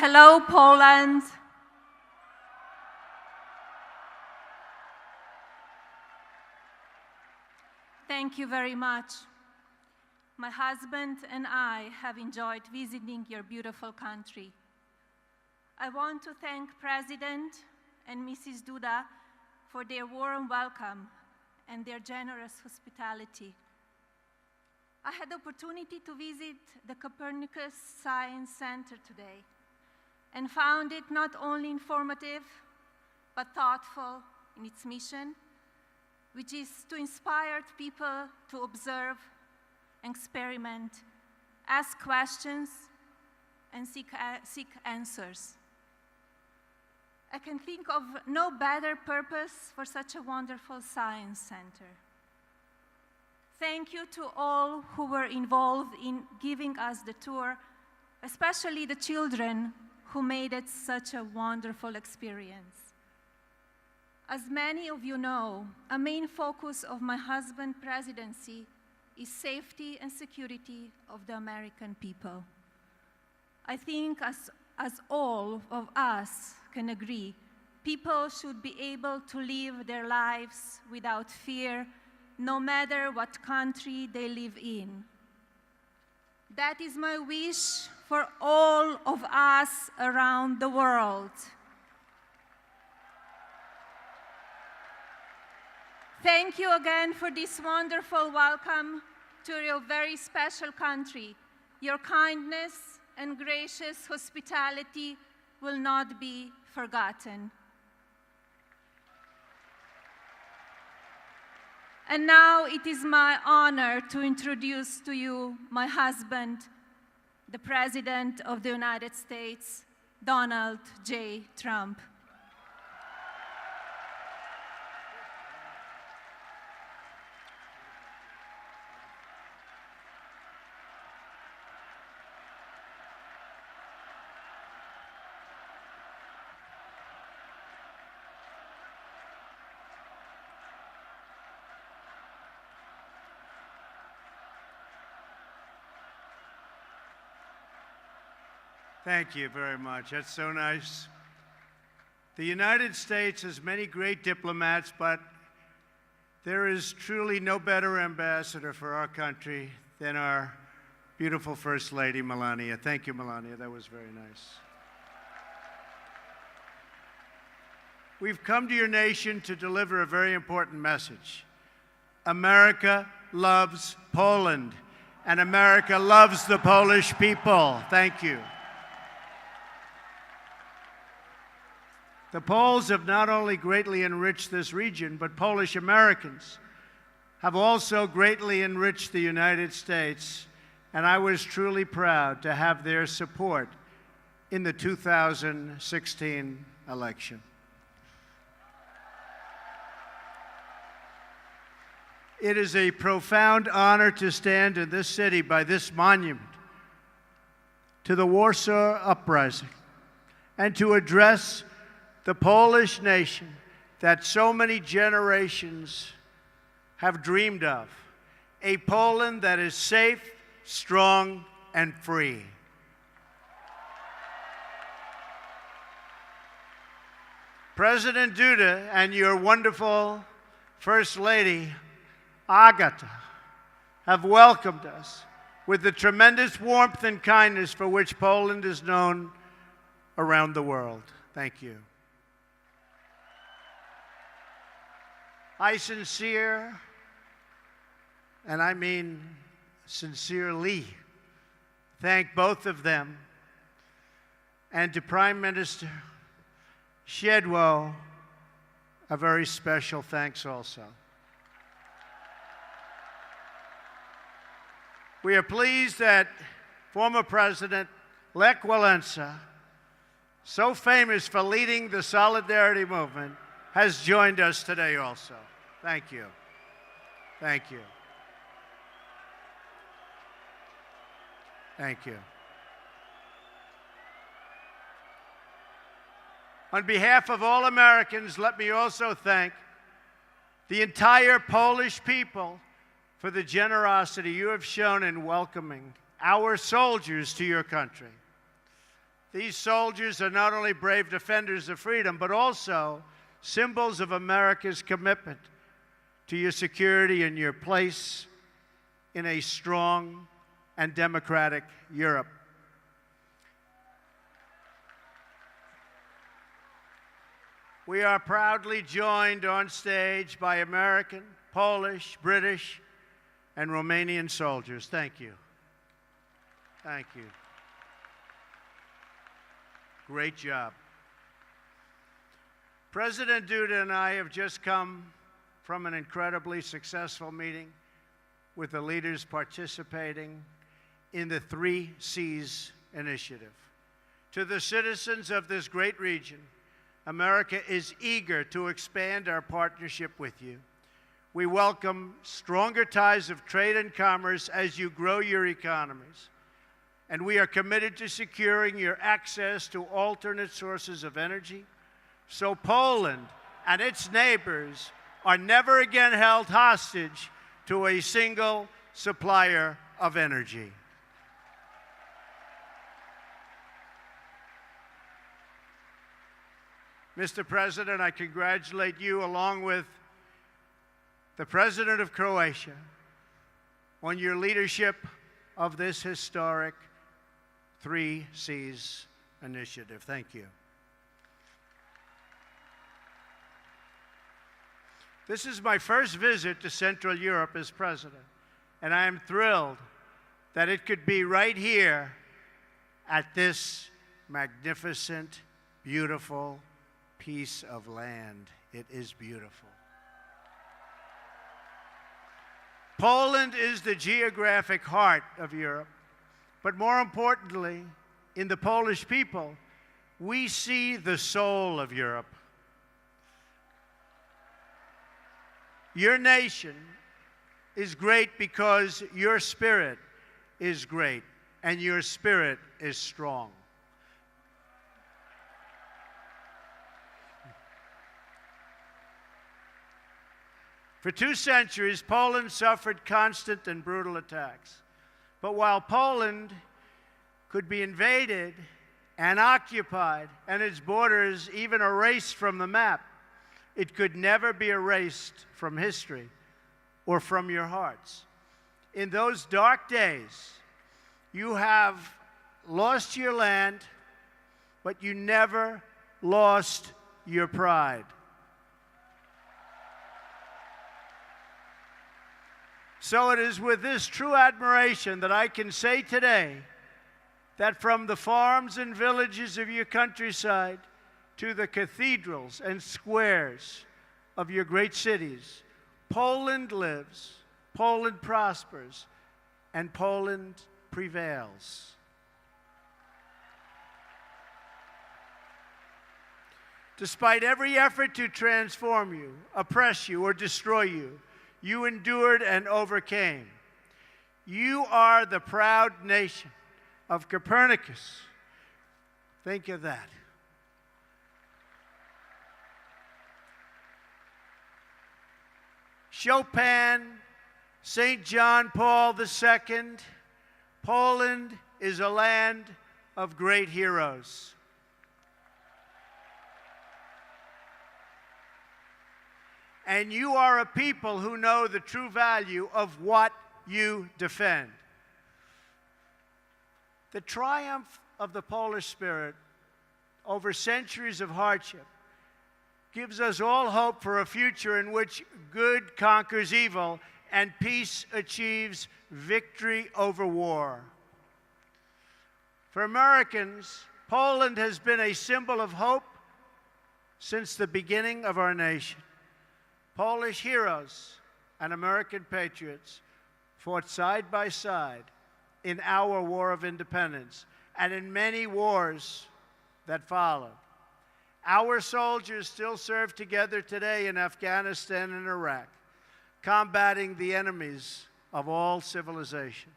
Hello, Poland. Thank you very much. My husband and I have enjoyed visiting your beautiful country. I want to thank President and Mrs. Duda for their warm welcome and their generous hospitality. I had the opportunity to visit the Copernicus Science Center today and found it not only informative, but thoughtful in its mission, which is to inspire people to observe, experiment, ask questions, and seek answers. I can think of no better purpose for such a wonderful science center. Thank you to all who were involved in giving us the tour, especially the children who made it such a wonderful experience. As many of you know, a main focus of my husband's presidency is safety and security of the American people. I think as all of us can agree, people should be able to live their lives without fear, no matter what country they live in. That is my wish for all of us around the world. Thank you again for this wonderful welcome to your very special country. Your kindness and gracious hospitality will not be forgotten. And now it is my honor to introduce to you my husband, the President of the United States, Donald J. Trump. Thank you very much. That's so nice. The United States has many great diplomats, but there is truly no better ambassador for our country than our beautiful First Lady, Melania. Thank you, Melania. That was very nice. We've come to your nation to deliver a very important message. America loves Poland, and America loves the Polish people. Thank you. The Poles have not only greatly enriched this region, but Polish Americans have also greatly enriched the United States, and I was truly proud to have their support in the 2016 election. It is a profound honor to stand in this city by this monument to the Warsaw Uprising and to address the Polish nation that so many generations have dreamed of, a Poland that is safe, strong, and free. President Duda and your wonderful First Lady, Agata, have welcomed us with the tremendous warmth and kindness for which Poland is known around the world. Thank you. I sincere, and I mean sincerely, thank both of them, and to Prime Minister Shedwo, a very special thanks also. We are pleased that former President Lech Walesa, so famous for leading the Solidarity movement, has joined us today also. Thank you. Thank you. Thank you. On behalf of all Americans, let me also thank the entire Polish people for the generosity you have shown in welcoming our soldiers to your country. These soldiers are not only brave defenders of freedom, but also symbols of America's commitment to your security and your place in a strong and democratic Europe. We are proudly joined on stage by American, Polish, British, and Romanian soldiers. Thank you. Thank you. Great job. President Duda and I have just come from an incredibly successful meeting with the leaders participating in the 3 Cs initiative. To the citizens of this great region, America is eager to expand our partnership with you. We welcome stronger ties of trade and commerce as you grow your economies. And we are committed to securing your access to alternate sources of energy, so Poland and its neighbors are never again held hostage to a single supplier of energy. Mr. President, I congratulate you, along with the President of Croatia, on your leadership of this historic 3 Cs initiative. Thank you. This is my first visit to Central Europe as president, and I am thrilled that it could be right here at this magnificent, beautiful piece of land. It is beautiful. Poland is the geographic heart of Europe. But more importantly, in the Polish people, we see the soul of Europe. Your nation is great because your spirit is great, and your spirit is strong. For 2 centuries, Poland suffered constant and brutal attacks. But while Poland could be invaded and occupied, and its borders even erased from the map, it could never be erased from history or from your hearts. In those dark days, you have lost your land, but you never lost your pride. So it is with this true admiration that I can say today that from the farms and villages of your countryside to the cathedrals and squares of your great cities, Poland lives, Poland prospers, and Poland prevails. Despite every effort to transform you, oppress you, or destroy you, you endured and overcame. You are the proud nation of Copernicus. Think of that. Chopin, St. John Paul II. Poland is a land of great heroes. And you are a people who know the true value of what you defend. The triumph of the Polish spirit over centuries of hardship gives us all hope for a future in which good conquers evil and peace achieves victory over war. For Americans, Poland has been a symbol of hope since the beginning of our nation. Polish heroes and American patriots fought side by side in our War of Independence and in many wars that followed. Our soldiers still serve together today in Afghanistan and Iraq, combating the enemies of all civilization.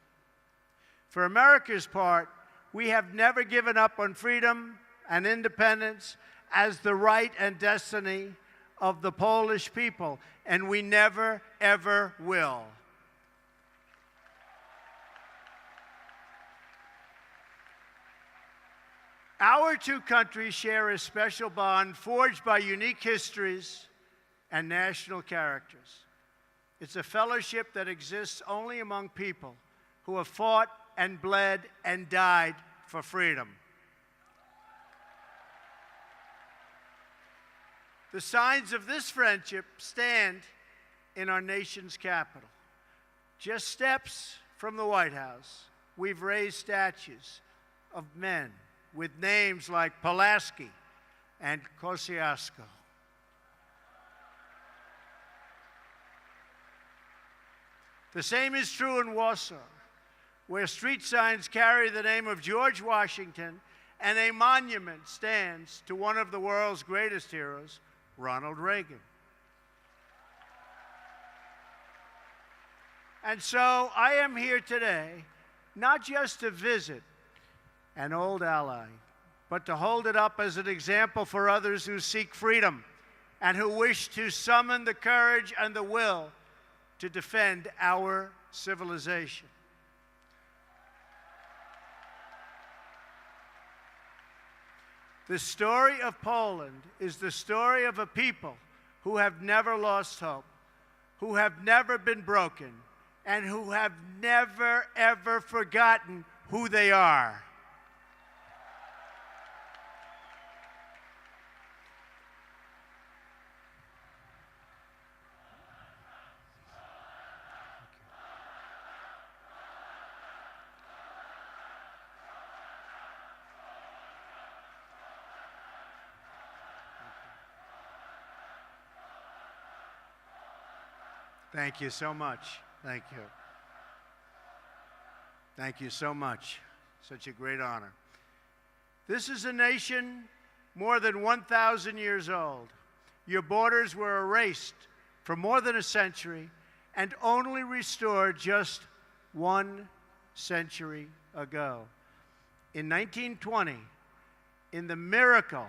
For America's part, we have never given up on freedom and independence as the right and destiny of the Polish people, and we never, ever will. Our two countries share a special bond forged by unique histories and national characters. It's a fellowship that exists only among people who have fought and bled and died for freedom. The signs of this friendship stand in our nation's capital. Just steps from the White House, we've raised statues of men with names like Pulaski and Kosciuszko. The same is true in Warsaw, where street signs carry the name of George Washington and a monument stands to one of the world's greatest heroes, Ronald Reagan. And so I am here today, not just to visit an old ally, but to hold it up as an example for others who seek freedom and who wish to summon the courage and the will to defend our civilization. The story of Poland is the story of a people who have never lost hope, who have never been broken, and who have never, ever forgotten who they are. Thank you so much. Thank you. Thank you so much. Such a great honor. This is a nation more than 1,000 years old. Your borders were erased for more than a century and only restored just 1 century ago. In 1920, in the miracle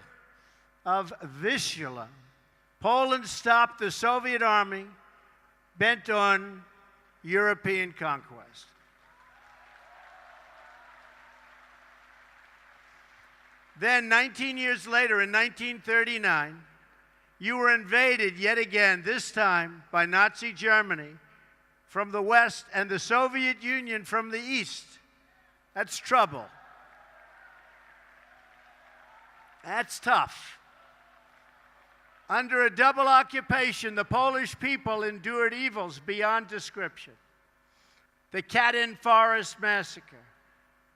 of Vistula, Poland stopped the Soviet army bent on European conquest. Then, 19 years later, in 1939, you were invaded yet again, this time by Nazi Germany from the west and the Soviet Union from the east. That's trouble. That's tough. Under a double occupation, the Polish people endured evils beyond description. The Katyn Forest Massacre,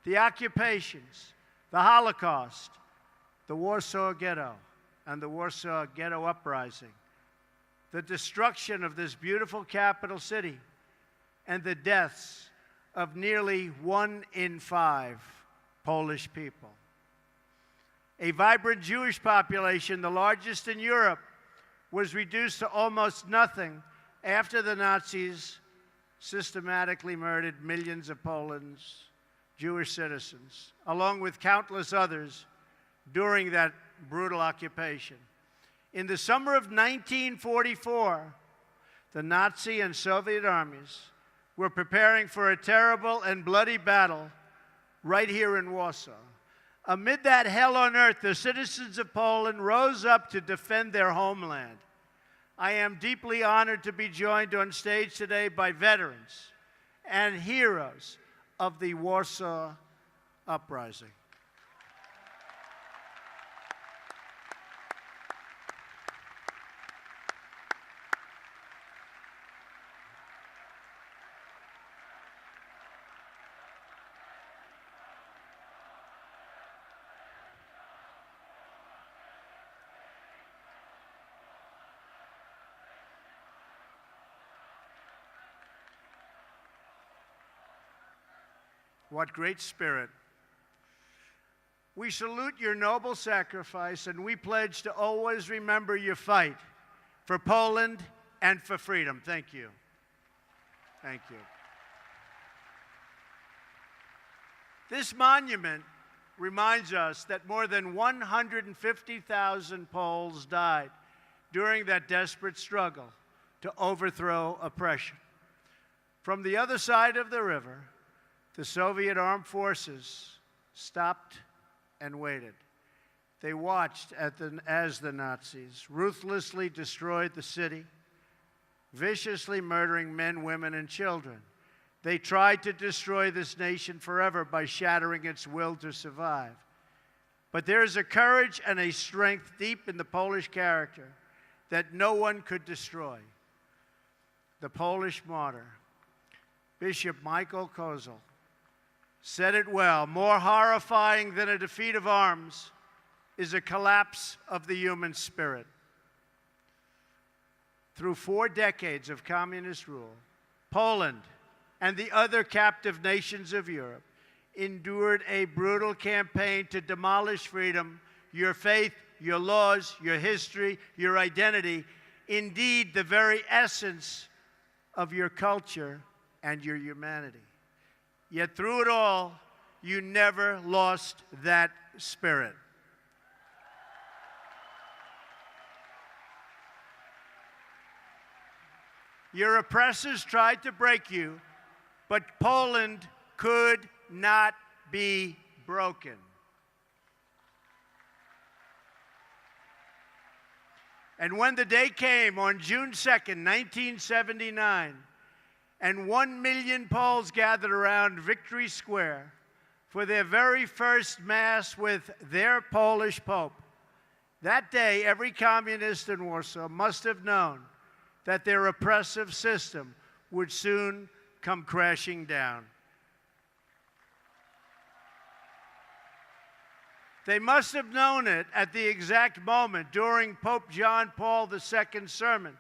the occupations, the Holocaust, the Warsaw Ghetto, and the Warsaw Ghetto Uprising, the destruction of this beautiful capital city, and the deaths of nearly 1 in 5 Polish people. A vibrant Jewish population, the largest in Europe, was reduced to almost nothing after the Nazis systematically murdered millions of Poland's Jewish citizens, along with countless others during that brutal occupation. In the summer of 1944, the Nazi and Soviet armies were preparing for a terrible and bloody battle right here in Warsaw. Amid that hell on earth, the citizens of Poland rose up to defend their homeland. I am deeply honored to be joined on stage today by veterans and heroes of the Warsaw Uprising. What great spirit. We salute your noble sacrifice, and we pledge to always remember your fight for Poland and for freedom. Thank you. Thank you. This monument reminds us that more than 150,000 Poles died during that desperate struggle to overthrow oppression. From the other side of the river, the Soviet armed forces stopped and waited. They watched as the Nazis ruthlessly destroyed the city, viciously murdering men, women, and children. They tried to destroy this nation forever by shattering its will to survive. But there is a courage and a strength deep in the Polish character that no one could destroy. The Polish martyr, Bishop Michael Kozel, said it well: more horrifying than a defeat of arms is a collapse of the human spirit. Through 4 decades of communist rule, Poland and the other captive nations of Europe endured a brutal campaign to demolish freedom, your faith, your laws, your history, your identity, indeed the very essence of your culture and your humanity. Yet through it all, you never lost that spirit. Your oppressors tried to break you, but Poland could not be broken. And when the day came on June 2nd, 1979, and 1 million Poles gathered around Victory Square for their very first Mass with their Polish Pope, that day every communist in Warsaw must have known that their oppressive system would soon come crashing down. They must have known it at the exact moment during Pope John Paul II's sermon,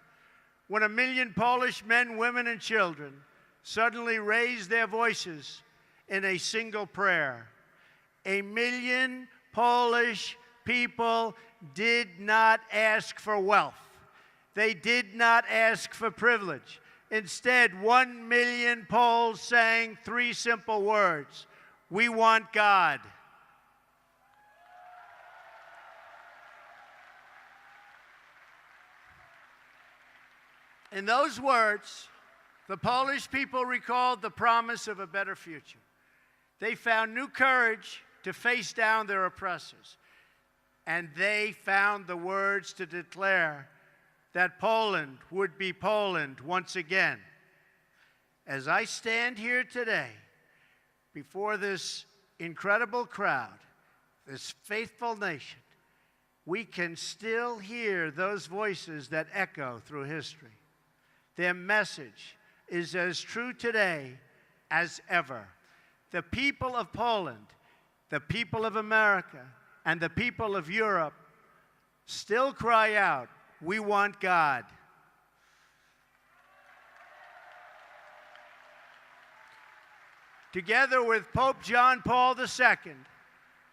when 1 million Polish men, women, and children suddenly raised their voices in a single prayer. 1 million Polish people did not ask for wealth. They did not ask for privilege. Instead, 1 million Poles sang 3 simple words: "We want God." In those words, the Polish people recalled the promise of a better future. They found new courage to face down their oppressors. And they found the words to declare that Poland would be Poland once again. As I stand here today before this incredible crowd, this faithful nation, we can still hear those voices that echo through history. Their message is as true today as ever. The people of Poland, the people of America, and the people of Europe still cry out, "We want God." Together with Pope John Paul II,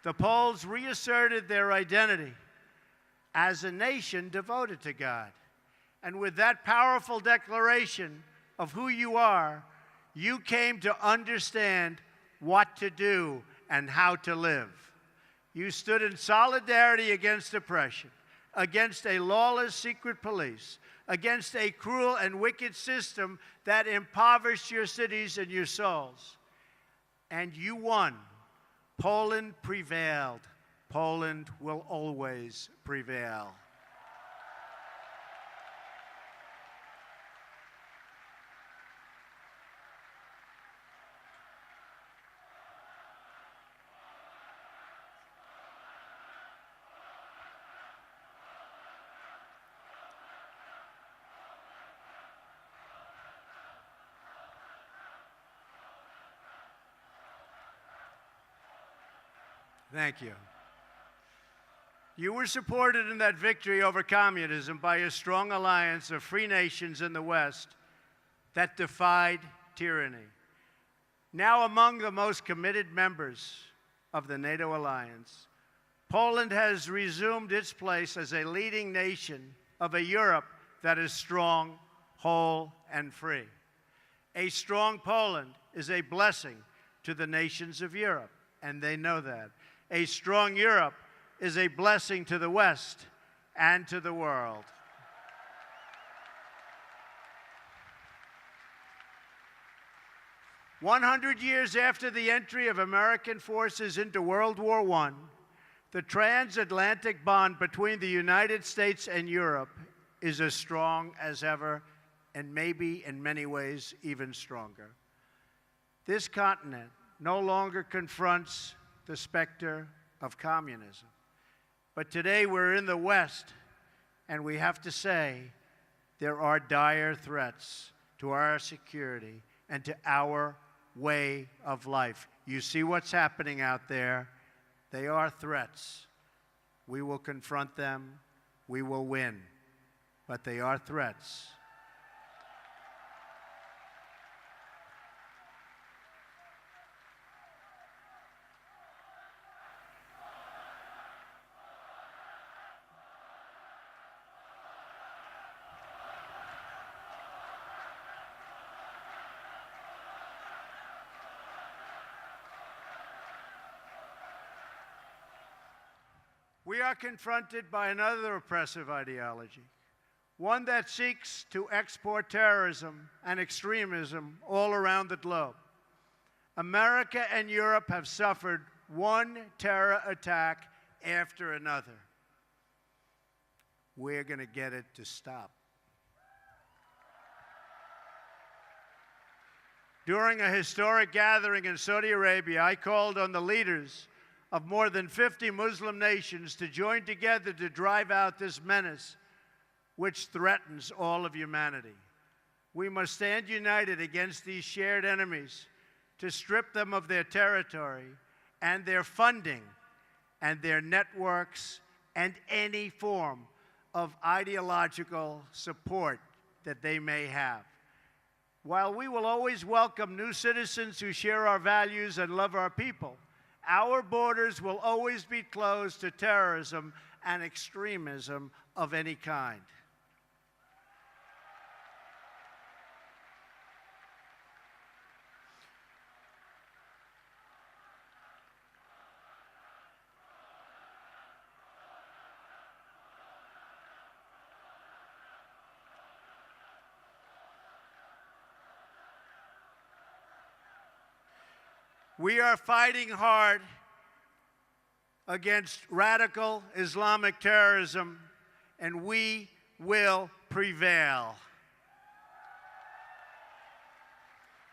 the Poles reasserted their identity as a nation devoted to God. And with that powerful declaration of who you are, you came to understand what to do and how to live. You stood in solidarity against oppression, against a lawless secret police, against a cruel and wicked system that impoverished your cities and your souls. And you won. Poland prevailed. Poland will always prevail. Thank you. You were supported in that victory over communism by a strong alliance of free nations in the West that defied tyranny. Now among the most committed members of the NATO alliance, Poland has resumed its place as a leading nation of a Europe that is strong, whole, and free. A strong Poland is a blessing to the nations of Europe, and they know that. A strong Europe is a blessing to the West and to the world. "100 years after the entry of American forces into World War I, The transatlantic bond between the United States and Europe is as strong as ever, and maybe in many ways even stronger. This continent no longer confronts the specter of communism. But today we're in the West, and we have to say there are dire threats to our security and to our way of life. You see what's happening out there. They are threats. We will confront them. We will win. But they are threats. We are confronted by another oppressive ideology, one that seeks to export terrorism and extremism all around the globe. America and Europe have suffered one terror attack after another. We're going to get it to stop. During a historic gathering in Saudi Arabia, I called on the leaders of more than 50 Muslim nations to join together to drive out this menace which threatens all of humanity. We must stand united against these shared enemies to strip them of their territory and their funding and their networks and any form of ideological support that they may have. While we will always welcome new citizens who share our values and love our people, our borders will always be closed to terrorism and extremism of any kind. We are fighting hard against radical Islamic terrorism, and we will prevail.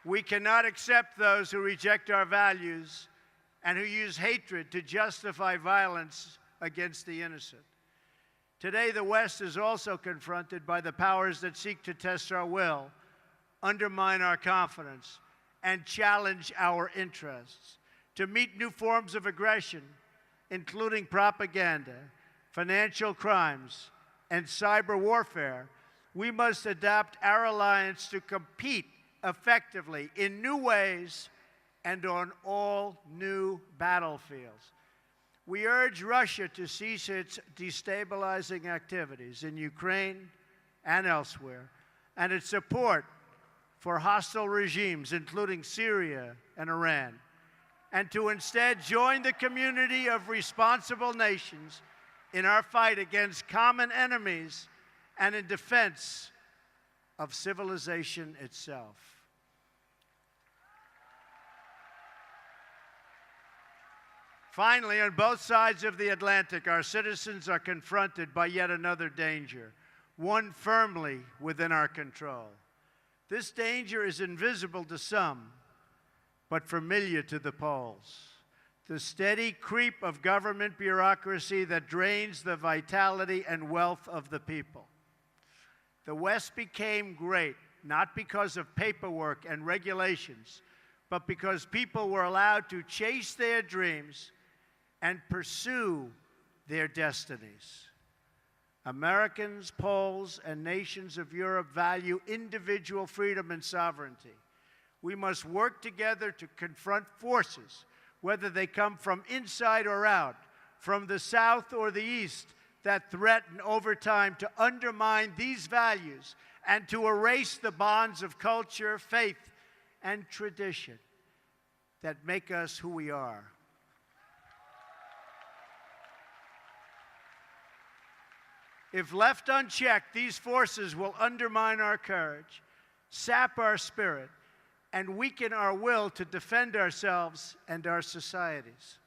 We cannot accept those who reject our values and who use hatred to justify violence against the innocent. Today, the West is also confronted by the powers that seek to test our will, undermine our confidence, and challenge our interests. To meet new forms of aggression, including propaganda, financial crimes, and cyber warfare, we must adapt our alliance to compete effectively in new ways and on all new battlefields. We urge Russia to cease its destabilizing activities in Ukraine and elsewhere, and its support for hostile regimes, including Syria and Iran, and to instead join the community of responsible nations in our fight against common enemies and in defense of civilization itself. Finally, on both sides of the Atlantic, our citizens are confronted by yet another danger, one firmly within our control. This danger is invisible to some, but familiar to the Poles. The steady creep of government bureaucracy that drains the vitality and wealth of the people. The West became great, not because of paperwork and regulations, but because people were allowed to chase their dreams and pursue their destinies. Americans, Poles, and nations of Europe value individual freedom and sovereignty. We must work together to confront forces, whether they come from inside or out, from the South or the East, that threaten over time to undermine these values and to erase the bonds of culture, faith, and tradition that make us who we are. If left unchecked, these forces will undermine our courage, sap our spirit, and weaken our will to defend ourselves and our societies.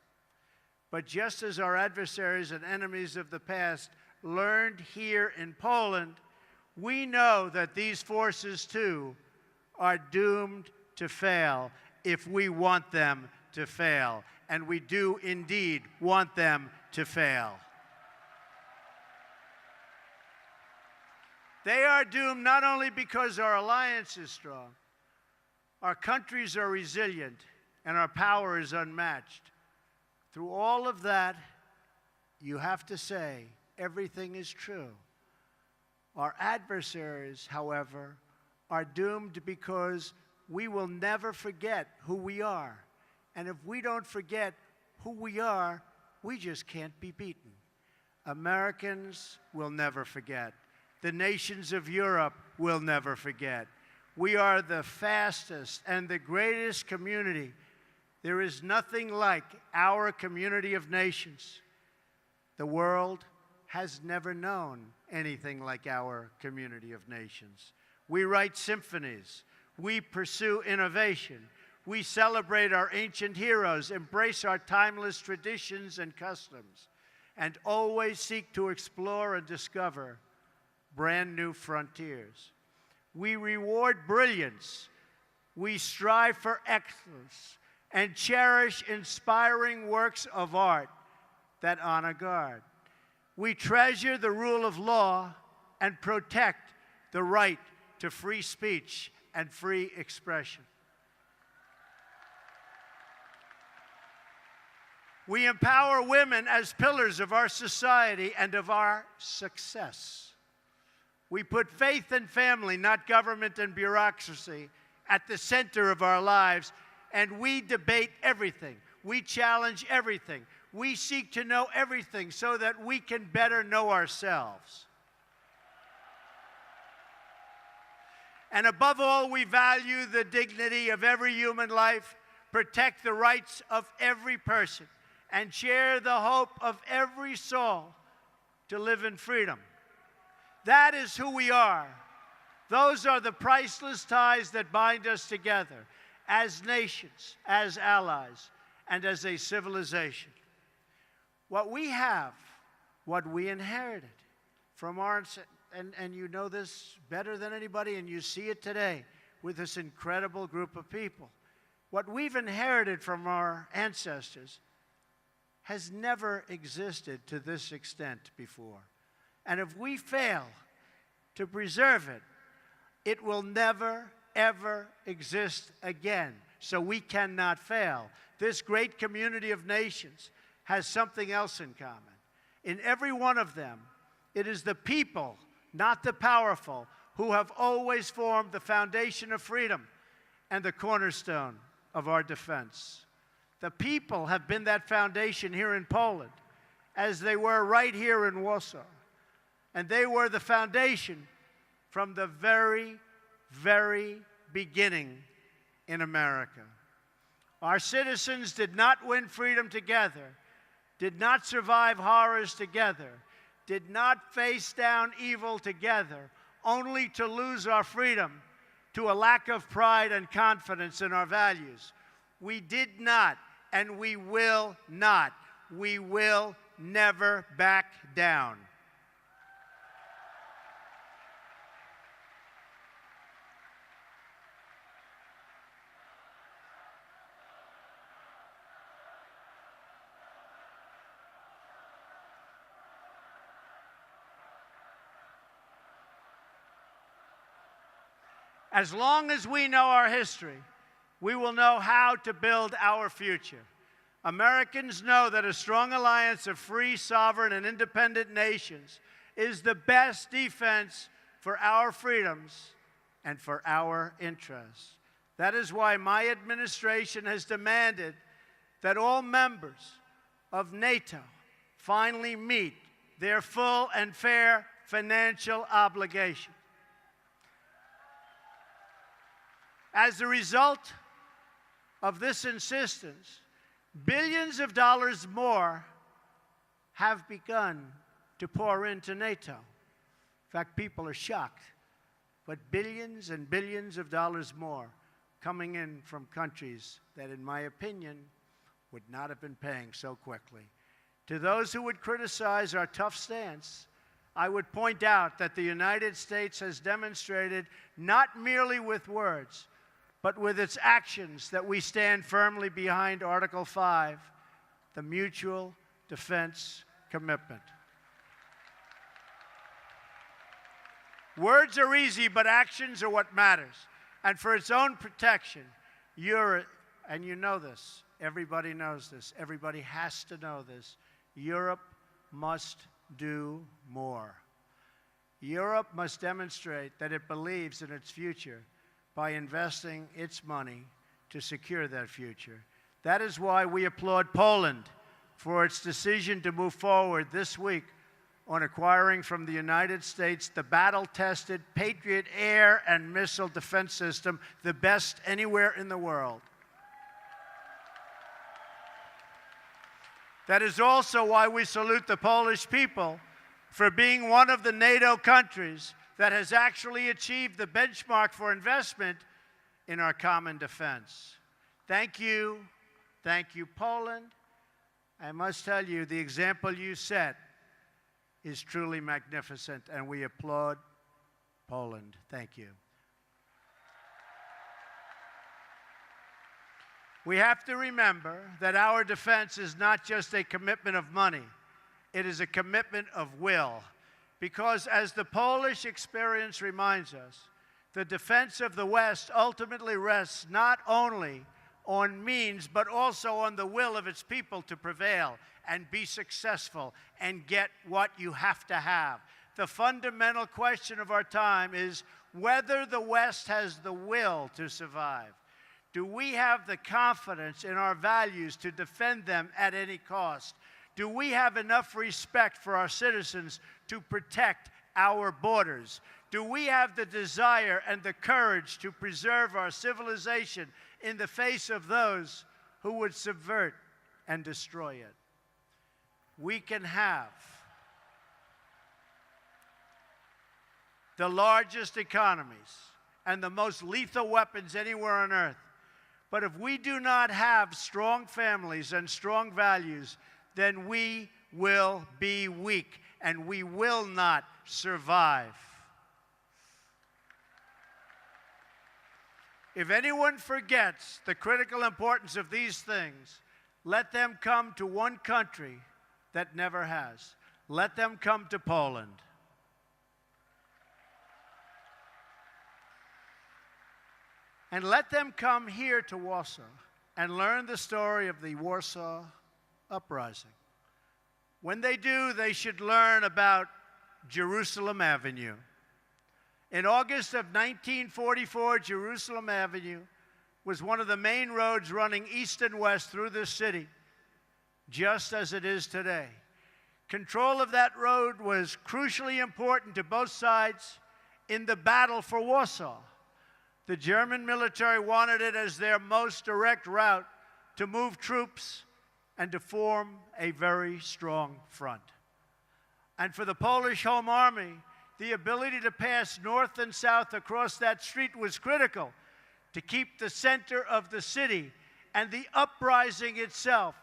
But just as our adversaries and enemies of the past learned here in Poland, we know that these forces, too, are doomed to fail if we want them to fail. And we do indeed want them to fail. They are doomed not only because our alliance is strong, our countries are resilient, and our power is unmatched. Through all of that, you have to say everything is true. Our adversaries, however, are doomed because we will never forget who we are. And if we don't forget who we are, we just can't be beaten. Americans will never forget. The nations of Europe will never forget. We are the fastest and the greatest community. There is nothing like our community of nations. The world has never known anything like our community of nations. We write symphonies. We pursue innovation. We celebrate our ancient heroes, embrace our timeless traditions and customs, and always seek to explore and discover brand new frontiers. We reward brilliance. We strive for excellence and cherish inspiring works of art that honor God. We treasure the rule of law and protect the right to free speech and free expression. We empower women as pillars of our society and of our success. We put faith and family, not government and bureaucracy, at the center of our lives, and we debate everything. We challenge everything. We seek to know everything so that we can better know ourselves. And above all, we value the dignity of every human life, protect the rights of every person, and share the hope of every soul to live in freedom. That is who we are. Those are the priceless ties that bind us together as nations, as allies, and as a civilization. What we have, what we inherited from our, and you know this better than anybody, and you see it today with this incredible group of people. What we've inherited from our ancestors has never existed to this extent before. And if we fail to preserve it, it will never, ever exist again. So we cannot fail. This great community of nations has something else in common. In every one of them, it is the people, not the powerful, who have always formed the foundation of freedom and the cornerstone of our defense. The people have been that foundation here in Poland, as they were right here in Warsaw. And they were the foundation from the very, very beginning in America. Our citizens did not win freedom together, did not survive horrors together, did not face down evil together, only to lose our freedom to a lack of pride and confidence in our values. We did not, and we will not. We will never back down. As long as we know our history, we will know how to build our future. Americans know that a strong alliance of free, sovereign, and independent nations is the best defense for our freedoms and for our interests. That is why my administration has demanded that all members of NATO finally meet their full and fair financial obligation. As a result of this insistence, billions of dollars more have begun to pour into NATO. In fact, people are shocked, but billions and billions of dollars more coming in from countries that, in my opinion, would not have been paying so quickly. To those who would criticize our tough stance, I would point out that the United States has demonstrated, not merely with words, but with its actions, that we stand firmly behind Article 5, the mutual defense commitment. Words are easy, but actions are what matters. And for its own protection, and you know this, everybody knows this, everybody has to know this, Europe must do more. Europe must demonstrate that it believes in its future by investing its money to secure that future. That is why we applaud Poland for its decision to move forward this week on acquiring from the United States the battle-tested Patriot air and missile defense system, the best anywhere in the world. That is also why we salute the Polish people for being one of the NATO countries that has actually achieved the benchmark for investment in our common defense. Thank you, Poland. I must tell you, the example you set is truly magnificent, and we applaud Poland. Thank you. We have to remember that our defense is not just a commitment of money, it is a commitment of will. Because as the Polish experience reminds us, the defense of the West ultimately rests not only on means, but also on the will of its people to prevail and be successful and get what you have to have. The fundamental question of our time is whether the West has the will to survive. Do we have the confidence in our values to defend them at any cost? Do we have enough respect for our citizens to protect our borders? Do we have the desire and the courage to preserve our civilization in the face of those who would subvert and destroy it? We can have the largest economies and the most lethal weapons anywhere on earth. But if we do not have strong families and strong values, then we will be weak and we will not survive. If anyone forgets the critical importance of these things, let them come to one country that never has. Let them come to Poland. And let them come here to Warsaw and learn the story of the Warsaw Uprising. When they do, they should learn about Jerusalem Avenue. In August of 1944, Jerusalem Avenue was one of the main roads running east and west through this city, just as it is today. Control of that road was crucially important to both sides in the battle for Warsaw. The German military wanted it as their most direct route to move troops and to form a very strong front. And for the Polish Home Army, the ability to pass north and south across that street was critical to keep the center of the city and the uprising itself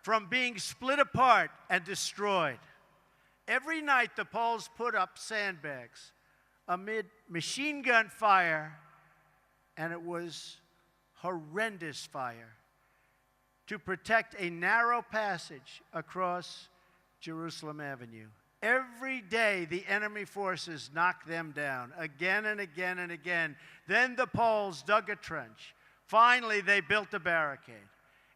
from being split apart and destroyed. Every night, the Poles put up sandbags amid machine gun fire, and it was horrendous fire, to protect a narrow passage across Jerusalem Avenue. Every day, the enemy forces knocked them down again and again and again. Then the Poles dug a trench. Finally, they built a barricade.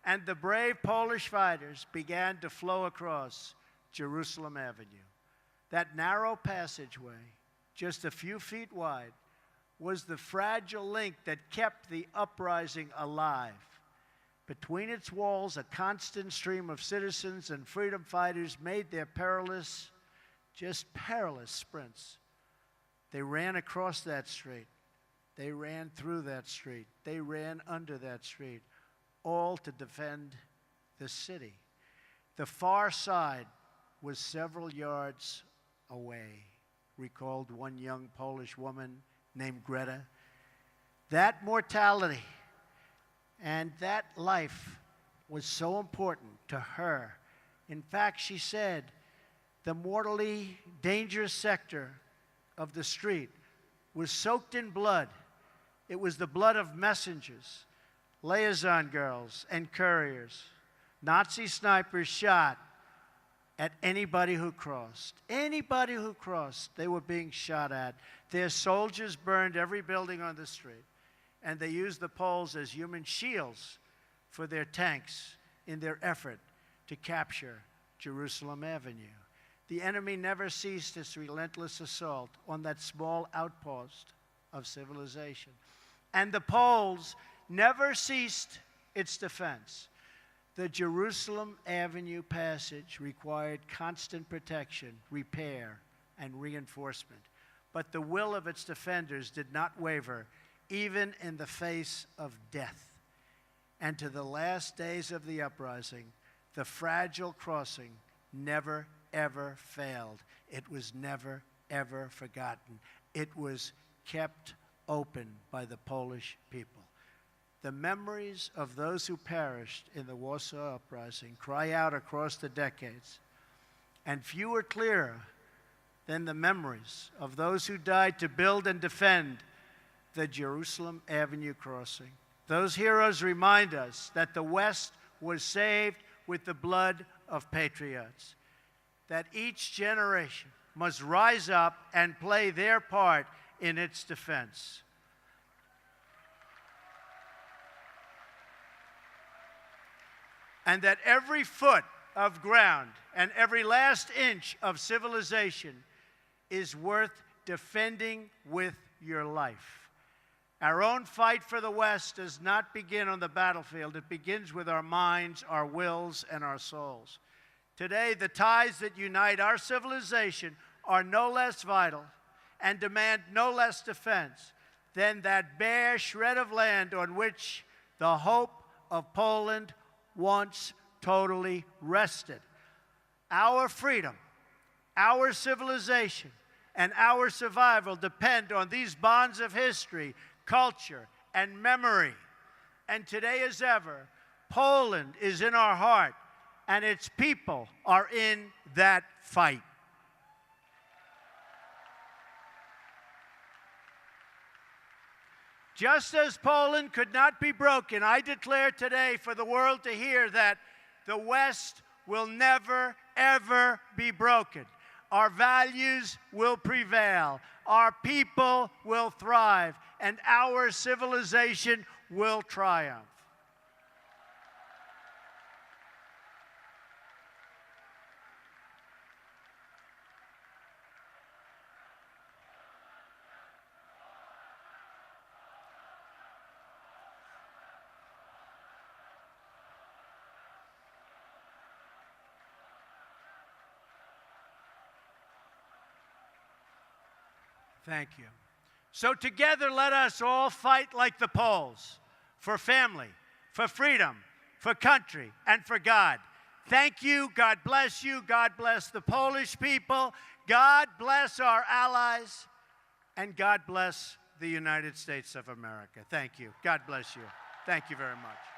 And the brave Polish fighters began to flow across Jerusalem Avenue. That narrow passageway, just a few feet wide, was the fragile link that kept the uprising alive. Between its walls, a constant stream of citizens and freedom fighters made their perilous sprints. They ran across that street. They ran through that street. They ran under that street, all to defend the city. The far side was several yards away, recalled one young Polish woman named Greta. That mortality and that life was so important to her In fact, she said, the mortally dangerous sector of the street was soaked in blood. It was the blood of messengers, liaison girls, and couriers. Nazi snipers shot at anybody who crossed. Anybody who crossed, they were being shot at. Their soldiers burned every building on the street, and they used the poles as human shields for their tanks in their effort to capture Jerusalem Avenue. The enemy never ceased its relentless assault on that small outpost of civilization. And the Poles never ceased its defense. The Jerusalem Avenue passage required constant protection, repair, and reinforcement. But the will of its defenders did not waver, even in the face of death. And to the last days of the uprising, the fragile crossing never, ever failed. It was never, ever forgotten. It was kept open by the Polish people. The memories of those who perished in the Warsaw Uprising cry out across the decades, and few are clearer than the memories of those who died to build and defend the Jerusalem Avenue crossing. Those heroes remind us that the West was saved with the blood of patriots, that each generation must rise up and play their part in its defense. And that every foot of ground and every last inch of civilization is worth defending with your life. Our own fight for the West does not begin on the battlefield. It begins with our minds, our wills, and our souls. Today, the ties that unite our civilization are no less vital and demand no less defense than that bare shred of land on which the hope of Poland once totally rested. Our freedom, our civilization, and our survival depend on these bonds of history, culture, and memory. And today as ever, Poland is in our heart, and its people are in that fight. Just as Poland could not be broken, I declare today for the world to hear that the West will never, ever be broken. Our values will prevail, our people will thrive, and our civilization will triumph. Thank you. So together, let us all fight like the Poles, for family, for freedom, for country, and for God. Thank you. God bless you. God bless the Polish people. God bless our allies. And God bless the United States of America. Thank you. God bless you. Thank you very much.